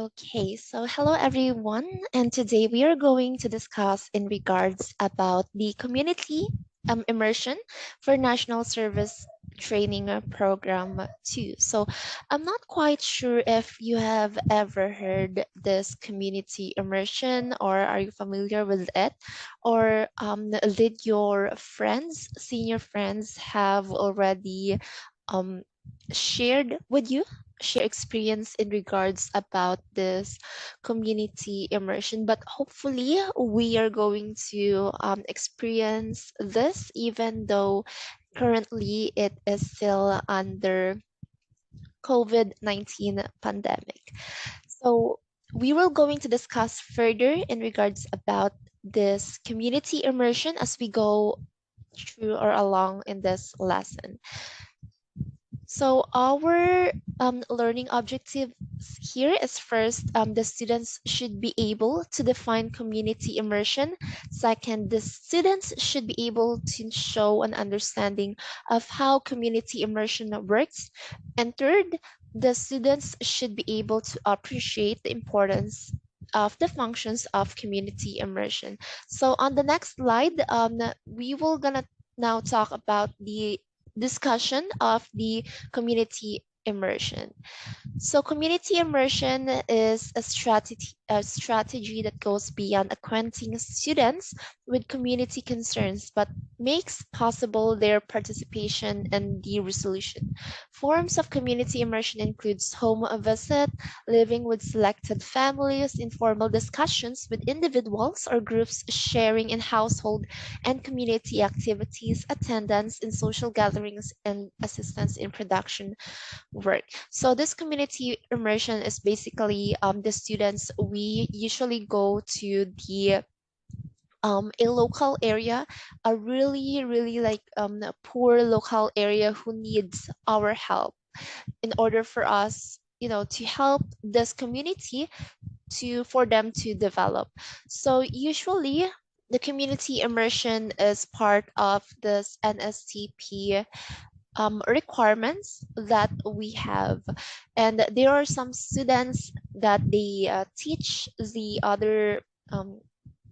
Okay, so hello everyone, and today we are going to discuss in regards about the community immersion for National Service Training Program 2. So I'm not quite sure if you have ever heard this community immersion or are you familiar with it, or did your friends, senior friends, have already um, shared with you share experience in regards about this community immersion, but hopefully we are going to experience this even though currently it is still under COVID-19 pandemic. So we will going to discuss further in regards about this community immersion as we go through or along in this lesson. So our learning objectives here is first, the students should be able to define community immersion. Second, the students should be able to show an understanding of how community immersion works. And third, the students should be able to appreciate the importance of the functions of community immersion. So on the next slide, we will gonna now talk about the discussion of the community immersion. So community immersion is a strategy that goes beyond acquainting students with community concerns, but makes possible their participation in the resolution. Forms of community immersion includes home visit, living with selected families, informal discussions with individuals or groups, sharing in household and community activities, attendance in social gatherings, and assistance in production work. So this community immersion is basically the students, we usually go to the a local area, a really like a poor local area who needs our help in order for us, to help this community to for them to develop. So usually the community immersion is part of this NSTP requirements that we have, and there are some students that they teach the other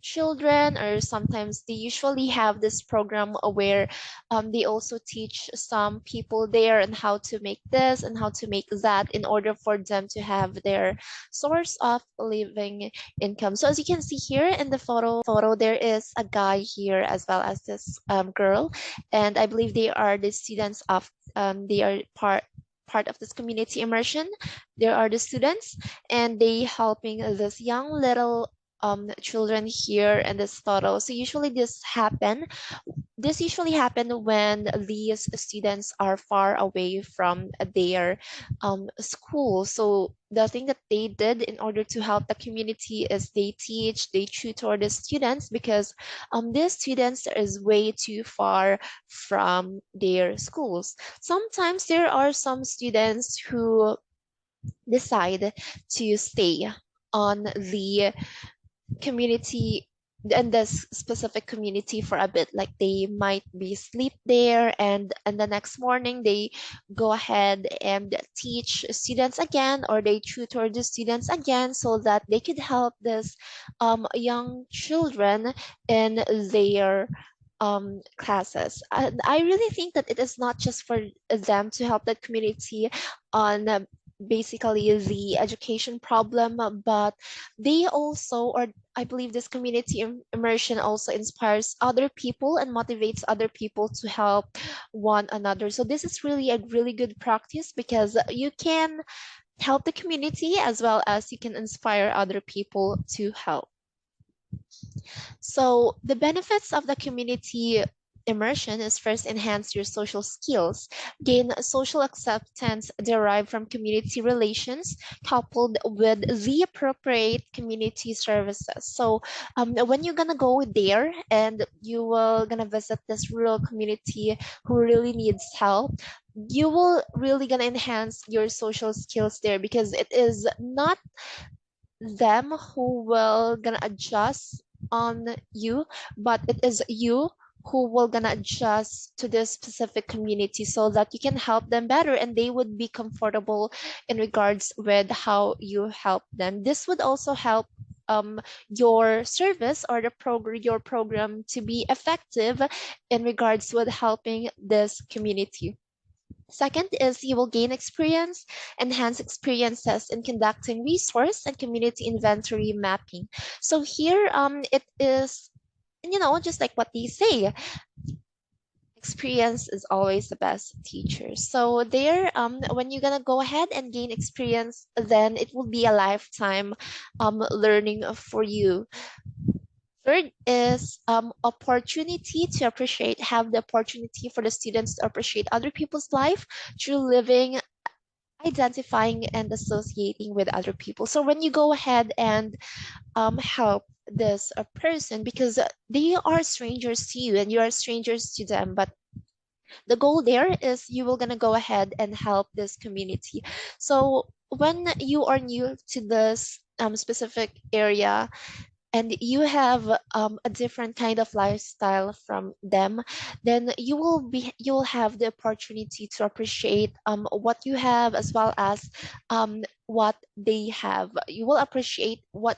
children, or sometimes they usually have this program where they also teach some people there and how to make this and how to make that in order for them to have their source of living income. So as you can see here in the photo, there is a guy here as well as this girl, and I believe they are the students of they are part of this community immersion. There are the students, and they helping this young little children here in this photo. So usually this usually happen when these students are far away from their school. So the thing that they did in order to help the community is they tutor the students, because these students is way too far from their schools. Sometimes there are some students who decide to stay on the community and this specific community for a bit, like they might be sleep there, and the next morning they go ahead and teach students again, or they tutor the students again so that they could help this young children in their classes. And I really think that it is not just for them to help the community on basically the education problem, but they also, or I believe this community immersion also inspires other people and motivates other people to help one another. So this is really a really good practice, because you can help the community as well as you can inspire other people to help. So the benefits of the community immersion is first, enhance your social skills, gain social acceptance derived from community relations coupled with the appropriate community services. So when you're gonna go there and you will gonna visit this rural community who really needs help, you will really gonna enhance your social skills there, because it is not them who will gonna adjust on you, but it is you who will gonna adjust to this specific community so that you can help them better and they would be comfortable in regards with how you help them. This would also help your service or your program to be effective in regards with helping this community. Second is you will gain experience, enhance experiences in conducting resource and community inventory mapping. So here, it is, just like what they say, experience is always the best teacher. So there, when you're gonna go ahead and gain experience, then it will be a lifetime learning for you. Third is opportunity to appreciate, have the opportunity for the students to appreciate other people's life through living, identifying, and associating with other people. So when you go ahead and help this person, because they are strangers to you and you are strangers to them, but the goal there is you will gonna go ahead and help this community. So when you are new to this specific area and you have a different kind of lifestyle from them, then you'll have the opportunity to appreciate what you have as well as what they have. You will appreciate what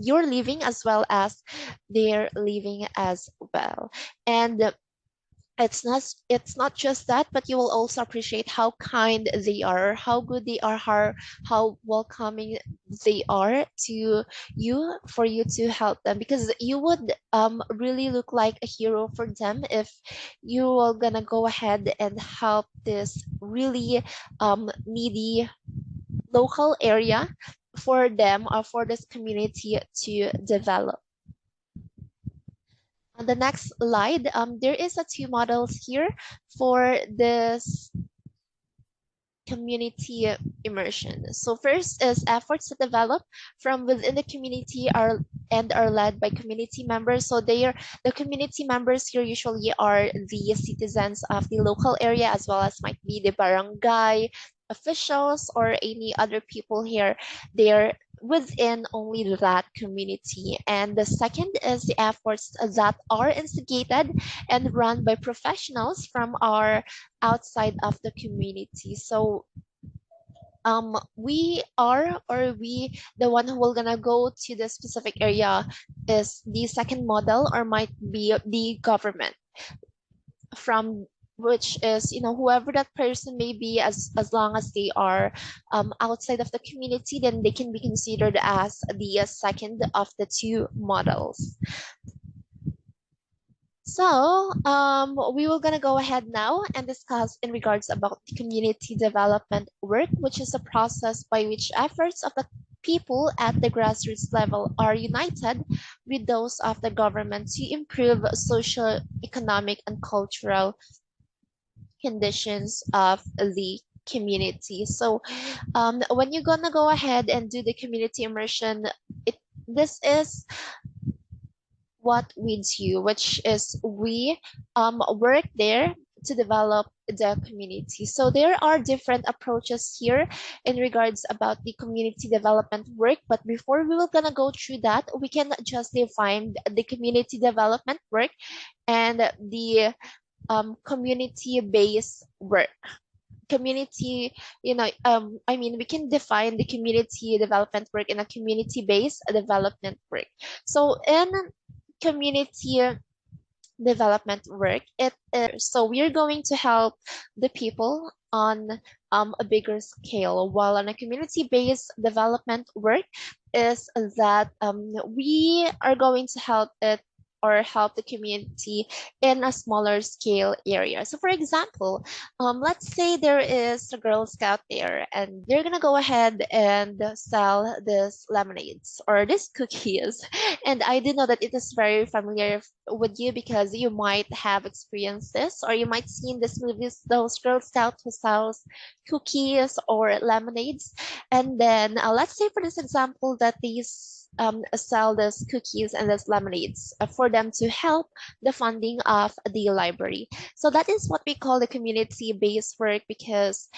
you're living as well as they're living as well. And it's not just that, but you will also appreciate how kind they are, how good they are, how welcoming they are to you, for you to help them, because you would really look like a hero for them if you are gonna go ahead and help this really needy local area for them or for this community to develop. On the next slide, there is a two models here for this community immersion. So first is efforts to develop from within the community are led by community members. So they are the community members here usually are the citizens of the local area as well as might be the barangay officials or any other people here. They are within only that community. And the second is the efforts that are instigated and run by professionals from our outside of the community. So we are, or we, the one who will gonna go to the specific area is the second model, or might be the government, from which is, whoever that person may be, as long as they are outside of the community, then they can be considered as the second of the two models. So we will gonna go ahead now and discuss in regards about the community development work, which is a process by which efforts of the people at the grassroots level are united with those of the government to improve social, economic, and cultural conditions of the community. So when you're gonna go ahead and do the community immersion, this is what we do, which is we work there to develop the community. So there are different approaches here in regards about the community development work. But before we will gonna go through that, we can just define the community development work and the community-based work. Community, we can define the community development work in a community-based development work. So in community development work, it is, so we're going to help the people on a bigger scale, while on a community-based development work is that we are going to help it or help the community in a smaller scale area. So for example, let's say there is a Girl Scout there and they're gonna go ahead and sell this lemonades or these cookies. And I do know that it is very familiar with you because you might have experienced this, or you might seen this movies, those Girl Scouts who sells cookies or lemonades. And then let's say for this example that these sell this cookies and this lemonades for for them to help the funding of the library. So that is what we call the community-based work, because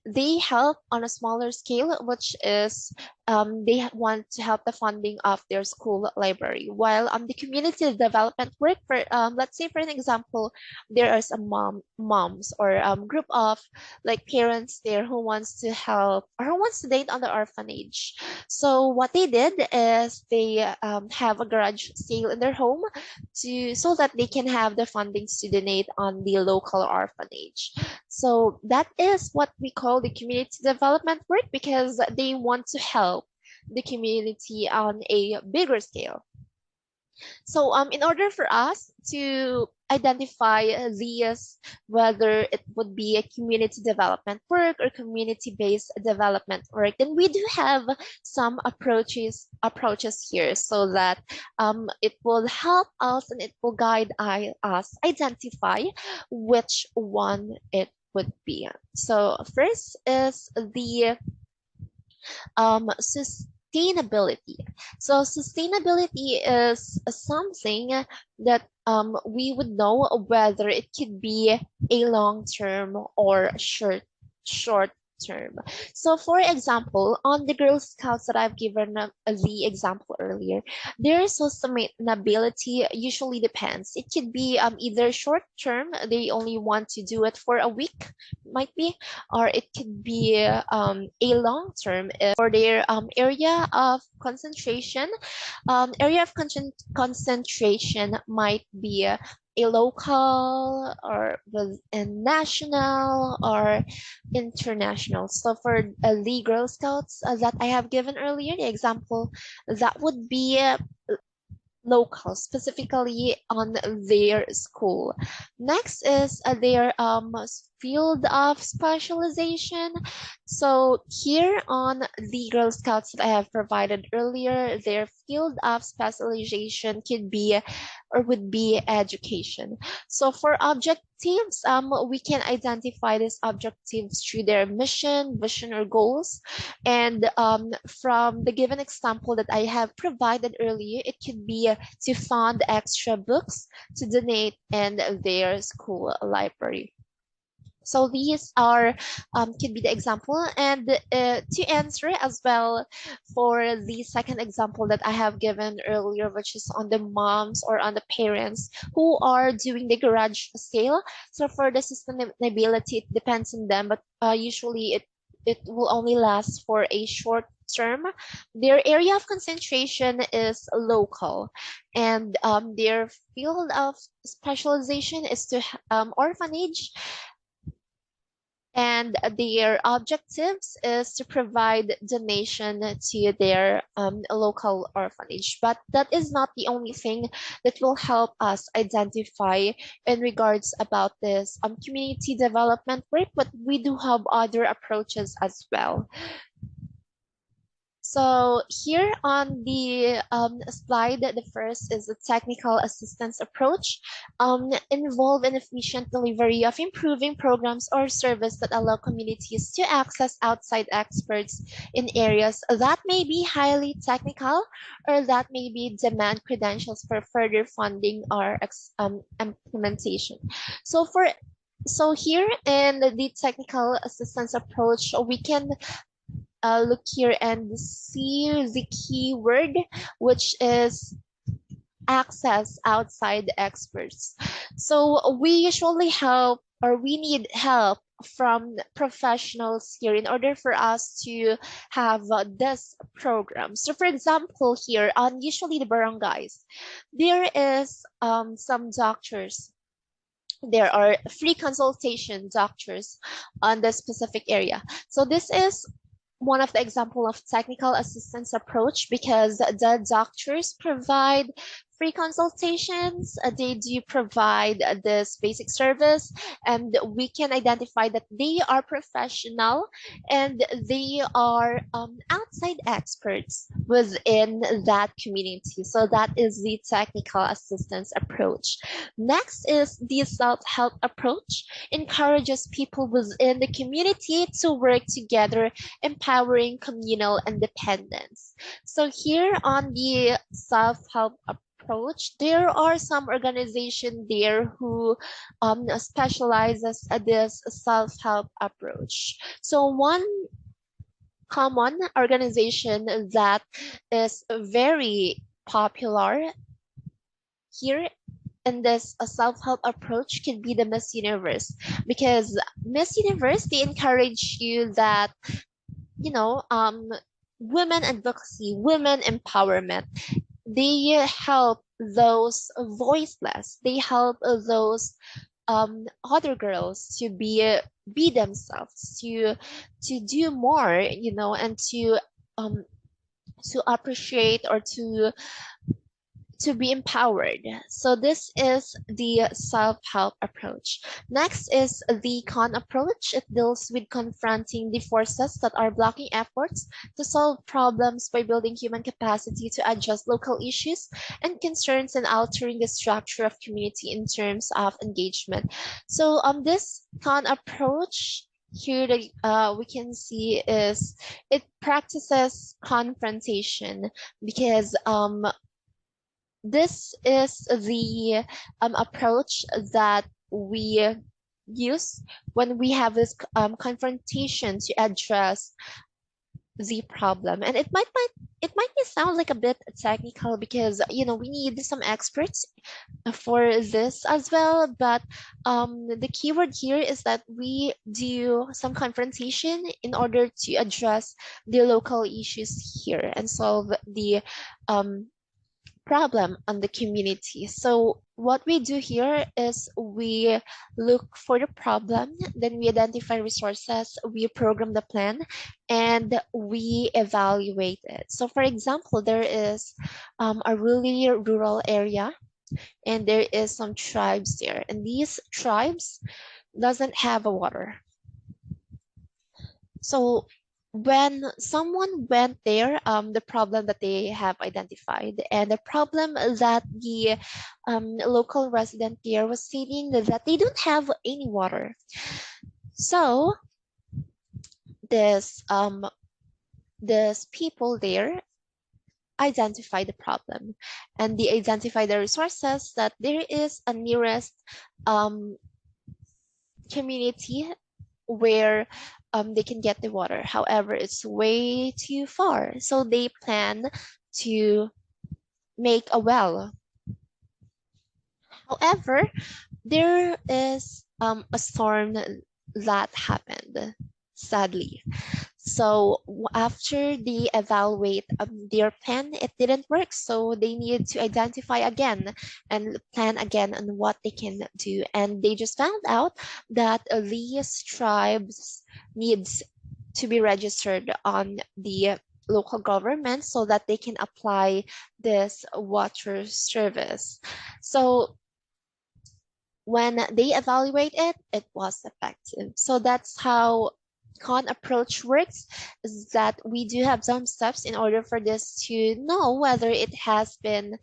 they help on a smaller scale, which is they want to help the funding of their school library. While the community development work, for let's say for an example, there are some moms or group of like parents there who wants to help or who wants to date on the orphanage. So what they did is they have a garage sale in their home to so that they can have the fundings to donate on the local orphanage. So that is what we call the community development work, because they want to help the community on a bigger scale. So in order for us to identify these, whether it would be a community development work or community-based development work, then we do have some approaches here, so that it will help us and it will guide us identify which one it would be. So first is the sustainability. So sustainability is something that we would know whether it could be a long term or short term. So for example, on the Girl Scouts that I've given the example earlier, their sustainability usually depends. It could be either short term, they only want to do it for a week, might be, or it could be a long term for their area of concentration. Area of concentration might be a local or a national or international. So for the Girl Scouts that I have given earlier, the example, that would be local, specifically on their school. Next is their field of specialization. So here on the Girl Scouts that I have provided earlier, their field of specialization could be or would be education. So for objectives, we can identify these objectives through their mission, vision, or goals. And from the given example that I have provided earlier, it could be to fund extra books to donate in their school library. So these are could be the example, and to answer as well for the second example that I have given earlier, which is on the moms or on the parents who are doing the garage sale. So for the sustainability, it depends on them, but usually it will only last for a short term. Their area of concentration is local, and their field of specialization is to orphanage, and their objectives is to provide donation to their local orphanage. But that is not the only thing that will help us identify in regards about this community development work, but we do have other approaches as well. So here on the slide, the first is the technical assistance approach, involve an efficient delivery of improving programs or service that allow communities to access outside experts in areas that may be highly technical or that may be demand credentials for further funding or implementation. So here in the technical assistance approach, we can look here and see the keyword, which is access outside experts. So we usually help, or we need help from professionals here in order for us to have this program. So for example, here on usually the barangays, there is some doctors. There are free consultation doctors on the specific area. So this is one of the example of technical assistance approach, because the doctors provide free consultations. They do provide this basic service, and we can identify that they are professional and they are outside experts within that community. So that is the technical assistance approach. Next is the self-help approach, encourages people within the community to work together, empowering communal independence. So here on the self-help approach, approach, there are some organization there who specializes at this self-help approach. So one common organization that is very popular here in this self-help approach could be the Miss Universe, because Miss Universe, they encourage you that, you know, women advocacy, women empowerment, they help those voiceless, they help those other girls to be themselves, to do more, you know, and um to appreciate or to be empowered. So this is the self-help approach. Next is the con approach. It deals with confronting the forces that are blocking efforts to solve problems by building human capacity to adjust local issues and concerns and altering the structure of community in terms of engagement. So this con approach here that we can see is it practices confrontation, because this is the approach that we use when we have this confrontation to address the problem. And it might sound like a bit technical, because you know we need some experts for this as well. But the keyword here is that we do some confrontation in order to address the local issues here and solve the problem on the community. So what we do here is we look for the problem, then we identify resources, we program the plan, and we evaluate it. So for example, there is a really rural area, and there is some tribes there, and these tribes doesn't have a water. So when someone went there, the problem that they have identified and the problem that the local resident there was stating that they don't have any water. So this people there identify the problem, and they identify the resources that there is a nearest community where they can get the water. However, it's way too far. So they plan to make a well. However, there is a storm that happened, sadly. So after they evaluate their plan, it didn't work. So they need to identify again and plan again on what they can do. And they just found out that these tribes needs to be registered on the local government so that they can apply this water service. So when they evaluate it, it was effective. So that's how con approach works, is that we do have some steps in order for this to know whether it has been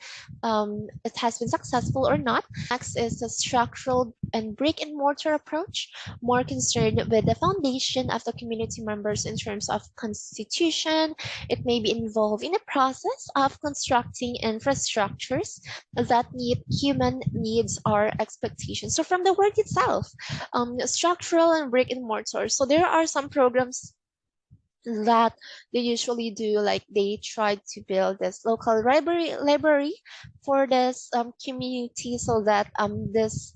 successful or not. Next is the structural and brick and mortar approach, more concerned with the foundation of the community members in terms of constitution. It may be involved in the process of constructing infrastructures that meet human needs or expectations. So from the word itself, structural and brick and mortar. So there are some programs that they usually do, like they try to build this local library for this community, so that this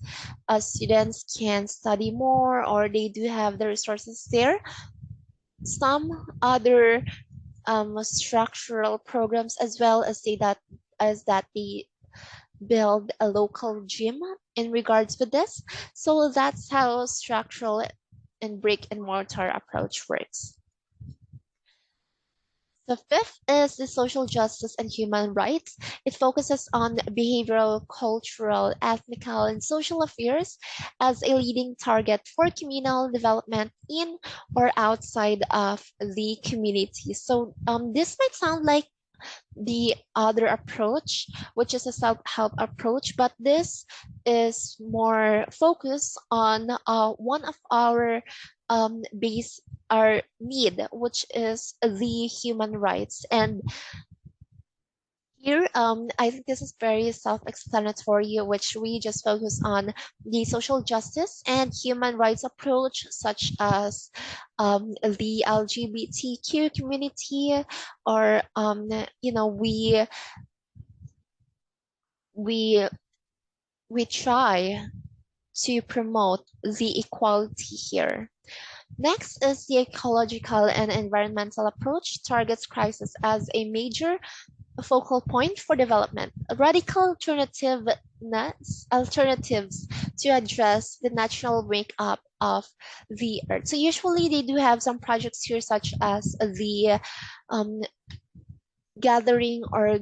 students can study more, or they do have the resources there. Some other structural programs as well as that they build a local gym in regards with this. So that's how structural and brick and mortar approach works. The fifth is the social justice and human rights. It focuses on behavioral, cultural, ethnical, and social affairs as a leading target for communal development in or outside of the community. So this might sound like the other approach, which is a self-help approach, but this is more focused on one of our base our need, which is the human rights. And Here, I think this is very self-explanatory, which we just focus on the social justice and human rights approach, such as the LGBTQ community, or we we try to promote the equality here. Next is the ecological and environmental approach targets crisis as a major focal point for development. Radical alternatives to address the natural makeup of the earth. So usually they do have some projects here such as the um, gathering or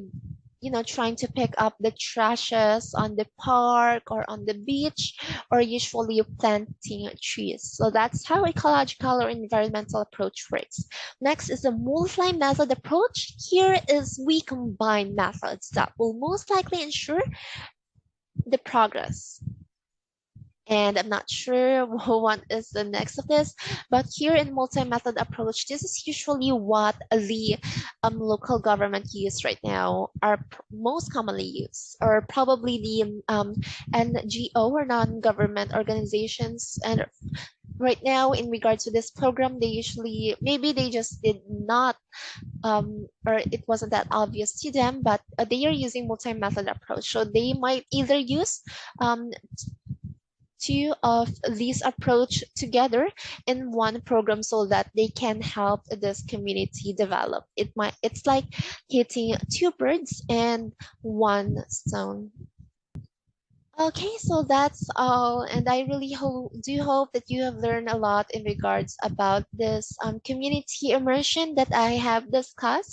trying to pick up the trashes on the park or on the beach, or usually planting trees. So that's how ecological or environmental approach works. Next is the multi-method approach. Here is we combine methods that will most likely ensure the progress. And I'm not sure what is the next of this, but here in multi-method approach, this is usually what the local government use right now, are most commonly used, or probably the NGO or non-government organizations. And right now, in regards to this program, they usually, maybe they just did not, or it wasn't that obvious to them, but they are using multi-method approach. So they might either use um, two of these approach together in one program so that they can help this community develop. It's like hitting two birds and one stone. Okay, so that's all, and I really hope that you have learned a lot in regards about this community immersion that I have discussed.